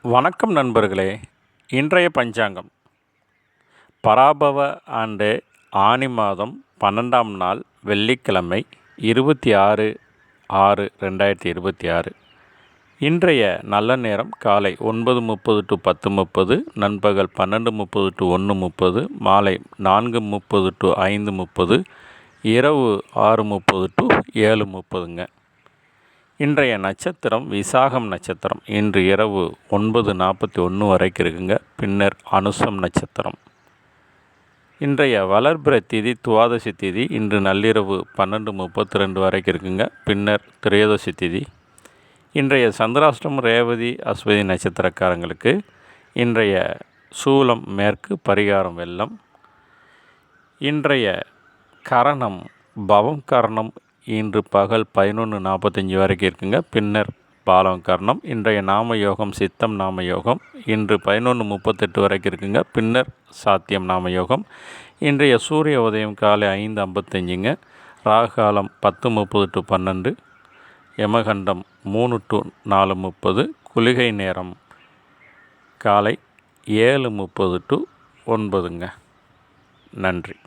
வணக்கம் நண்பர்களே. இன்றைய பஞ்சாங்கம் பராபவ ஆண்டு ஆனி மாதம் 12ஆம் நாள் வெள்ளிக்கிழமை 26/6/2026. இன்றைய நல்ல நேரம் காலை 9:30 to 10:30, நண்பகல் 12:30 to 1:30, மாலை 4:30 to 5:30, இரவு 6:30 to 7:30ங்க. இன்றைய நட்சத்திரம் விசாகம் நட்சத்திரம். இன்று இரவு 9:41 வரைக்கும் இருக்குங்க. பின்னர் அனுசம் நட்சத்திரம். இன்றைய வளர்பிறை திதி துவாதசி திதி. இன்று நள்ளிரவு 12:32 வரைக்கும் இருக்குங்க. பின்னர் திரையோதசி திதி. இன்றைய சந்திராஷ்டமம் ரேவதி அஸ்வதி நட்சத்திரக்காரங்களுக்கு. இன்றைய சூலம் மேற்கு, பரிகாரம் வெள்ளம். இன்றைய கரணம் பவம் கரணம். இன்று பகல் 11:45 வரைக்கும் இருக்குங்க. பின்னர் பாலம் கரணம். இன்றைய நாம யோகம் சித்தம் நாம யோகம். இன்று 11:38 வரைக்கும் இருக்குங்க. பின்னர் சாத்தியம் நாம யோகம். இன்றைய சூரிய உதயம் காலை 5:55ங்க. ராகுகாலம் 10:30 to 12, யமகண்டம் 3 to 4:30, குளிகை நேரம் காலை 7:30 to 9ங்க. நன்றி.